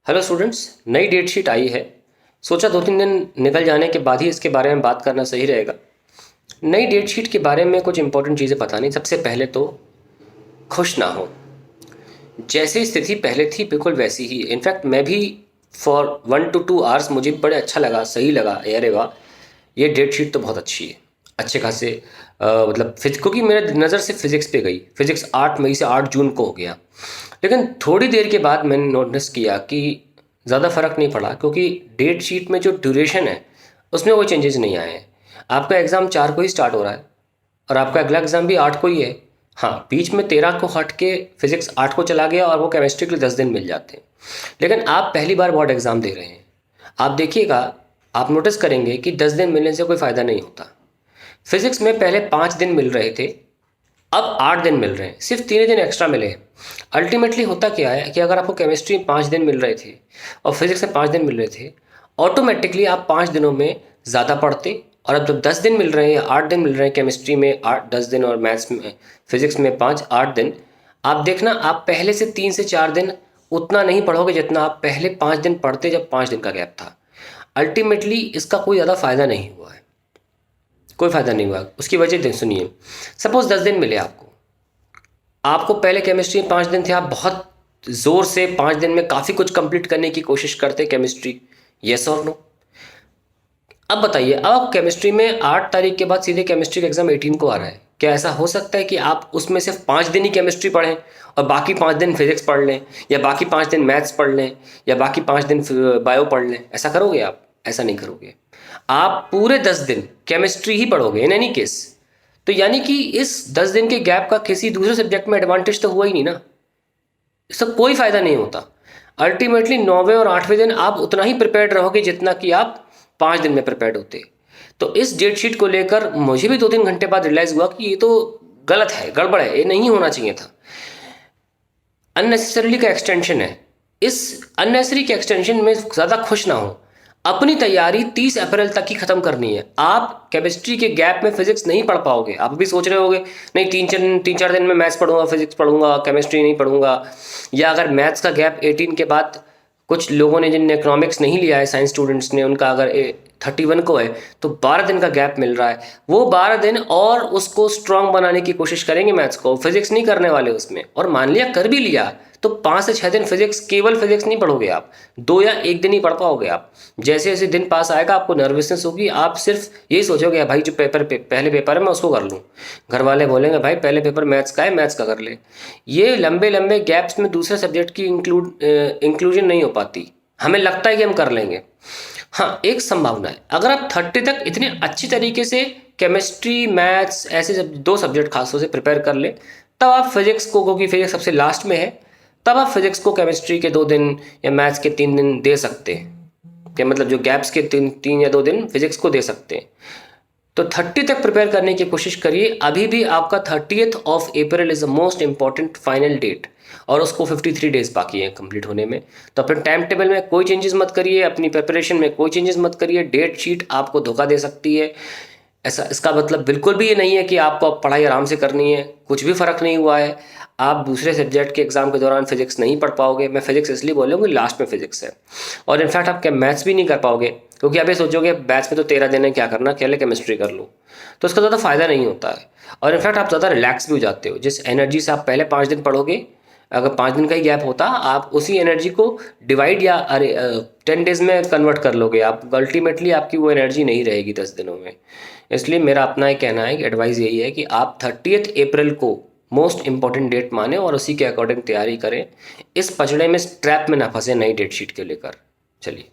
Hello students, नई date sheet आई है। सोचा 2-3 दिन निकल जाने के बाद ही इसके बारे में बात करना सही रहेगा। नई डेट शीट के बारे में कुछ इंपॉर्टेंट चीज़ें बतानी। सबसे पहले तो खुश ना हो, जैसी स्थिति पहले थी बिल्कुल वैसी ही। इनफैक्ट मैं भी फॉर 1 to 2 आवर्स मुझे बड़े अच्छा लगा, सही लगा, अरे वाह ये डेट शीट तो बहुत अच्छी है। अच्छे खासे मतलब क्योंकि मेरे नज़र से फिज़िक्स पे गई। फिज़िक्स 8 मई से 8 जून को हो गया, लेकिन थोड़ी देर के बाद मैंने नोटिस किया कि ज़्यादा फ़र्क नहीं पड़ा, क्योंकि डेट शीट में जो ड्यूरेशन है उसमें कोई चेंजेस नहीं आए हैं। आपका एग्ज़ाम 4 को ही स्टार्ट हो रहा है और आपका अगला एग्ज़ाम भी 8 को ही है। हाँ, बीच में 13 को हट के फिज़िक्स 8 को चला गया और वो केमिस्ट्री के लिए 10 दिन मिल जाते हैं। लेकिन आप पहली बार बोर्ड एग्ज़ाम दे रहे हैं, आप देखिएगा, आप नोटिस करेंगे कि 10 दिन मिलने से कोई फ़ायदा नहीं होता। फिज़िक्स में पहले 5 दिन मिल रहे थे, अब 8 दिन मिल रहे हैं, सिर्फ 3 दिन एक्स्ट्रा मिले हैं। अल्टीमेटली होता क्या है कि अगर आपको केमिस्ट्री में 5 दिन मिल रहे थे और फिज़िक्स में 5 दिन मिल रहे थे, ऑटोमेटिकली आप 5 दिनों में ज़्यादा पढ़ते। और अब जब 10 दिन मिल रहे हैं या 8 दिन मिल रहे हैं, केमिस्ट्री में 8-10 दिन और मैथ्स में फिज़िक्स में 5-8 दिन, आप देखना आप पहले से 3 से 4 दिन उतना नहीं पढ़ोगे जितना आप पहले 5 दिन पढ़ते जब 5 दिन का गैप था। अल्टीमेटली इसका कोई ज़्यादा फ़ायदा नहीं हुआ है, कोई फ़ायदा नहीं हुआ। उसकी वजह सुनिए, सपोज़ 10 दिन मिले आपको पहले केमिस्ट्री में 5 दिन थे, आप बहुत ज़ोर से 5 दिन में काफ़ी कुछ कंप्लीट करने की कोशिश करते केमिस्ट्री, येस और नो। अब बताइए, अब आप केमिस्ट्री में 8 तारीख के बाद सीधे केमिस्ट्री का एग्ज़ाम 18 को आ रहा है, क्या ऐसा हो सकता है कि आप उसमें सिर्फ 5 दिन ही केमिस्ट्री पढ़ें और बाकी 5 दिन फिजिक्स पढ़ लें, या बाकी 5 दिन मैथ्स पढ़ लें, या बाकी 5 दिन बायो पढ़ लें? ऐसा करोगे आप? ऐसा नहीं करोगे। आप पूरे 10 दिन केमिस्ट्री ही पढ़ोगे इन एनी केस। तो यानी कि इस 10 दिन के गैप का किसी दूसरे सब्जेक्ट में एडवांटेज तो हुआ ही नहीं ना, इसका कोई फ़ायदा नहीं होता। अल्टीमेटली 9वें और 8वें दिन आप उतना ही प्रिपेयर्ड रहोगे जितना कि आप 5 दिन में प्रिपेयर्ड होते। तो इस डेट शीट को लेकर मुझे भी 2-3 घंटे बाद रियलाइज़ हुआ कि ये तो गलत है, गड़बड़ है, ये नहीं होना चाहिए था। अननेसेसरीली का एक्सटेंशन है। इस अननेसेसरी के एक्सटेंशन में ज़्यादा खुश ना हो। अपनी तैयारी 30 अप्रैल तक ही ख़त्म करनी है। आप केमिस्ट्री के गैप में फिजिक्स नहीं पढ़ पाओगे। आप भी सोच रहे होगे नहीं 3-4 दिन में मैथ्स पढ़ूंगा, फिजिक्स पढ़ूंगा, केमिस्ट्री नहीं पढ़ूंगा। या अगर मैथ्स का गैप 18 के बाद कुछ लोगों ने जिनने इकोनॉमिक्स नहीं लिया है, साइंस स्टूडेंट्स ने, उनका अगर 31 को है तो 12 दिन का गैप मिल रहा है। वो 12 दिन और उसको स्ट्रांग बनाने की कोशिश करेंगे मैथ्स को, फिजिक्स नहीं करने वाले उसमें। और मान लिया कर भी लिया तो 5 से 6 दिन फिजिक्स, केवल फिजिक्स नहीं पढ़ोगे आप, 2 या 1 दिन ही पढ़ पाओगे आप। जैसे जैसे दिन पास आएगा आपको नर्वसनेस होगी, आप सिर्फ यही सोचोगे भाई जो पहले पेपर है मैं उसको कर लूँ। घर वाले बोलेंगे भाई पहले पेपर मैथ्स का है, मैथ्स का कर ले। ये लंबे लंबे गैप्स में दूसरे सब्जेक्ट की इंक्लूजन नहीं हो पाती। हमें लगता है कि हम कर लेंगे। हाँ, एक संभावना है, अगर आप 30 तक इतने अच्छी तरीके से केमिस्ट्री, मैथ्स, ऐसे 2 सब्जेक्ट खासतौर से प्रिपेयर कर ले, तब आप फिजिक्स को, क्योंकि फिजिक्स सबसे लास्ट में है, तब आप फिजिक्स को केमिस्ट्री के 2 दिन या मैथ्स के 3 दिन दे सकते हैं। क्या मतलब जो गैप्स के 3 या 2 दिन फिजिक्स को दे सकते हैं। तो 30 तक प्रिपेयर करने की कोशिश करिए। अभी भी आपका 30th of April is the most important final date, और उसको 53 डेज बाकी हैं कंप्लीट होने में। तो अपने टाइम टेबल में कोई चेंजेस मत करिए, अपनी प्रिपरेशन में कोई चेंजेस मत करिए। डेट शीट आपको धोखा दे सकती है। ऐसा, इसका मतलब बिल्कुल भी ये नहीं है कि आपको पढ़ाई आराम से करनी है, कुछ भी फ़र्क नहीं हुआ है। आप दूसरे सब्जेक्ट के एग्जाम के दौरान फिजिक्स नहीं पढ़ पाओगे। मैं फिजिक्स इसलिए बोल रहा हूँ कि लास्ट में फिजिक्स है, और इनफैक्ट आप मैथ्स भी नहीं कर पाओगे, क्योंकि आप ये सोचोगे मैथ्स में तो 13 दिन है, क्या करना, अकेले केमिस्ट्री कर लो, तो उसका ज़्यादा फ़ायदा नहीं होता है। और इनफैक्ट आप ज़्यादा रिलैक्स भी हो जाते हो। जिस एनर्जी से आप पहले 5 दिन पढ़ोगे, अगर 5 दिन का ही गैप होता, आप उसी एनर्जी को डिवाइड या 10 डेज में कन्वर्ट कर लोगे आप। अल्टीमेटली आपकी वो एनर्जी नहीं रहेगी 10 दिनों में। इसलिए मेरा अपना एक कहना है कि एडवाइस यही है कि आप 30th अप्रैल को मोस्ट इंपॉर्टेंट डेट माने और उसी के अकॉर्डिंग तैयारी करें। इस पचड़े में, ट्रैप में ना फंसे नई डेट शीट के लेकर। चलिए।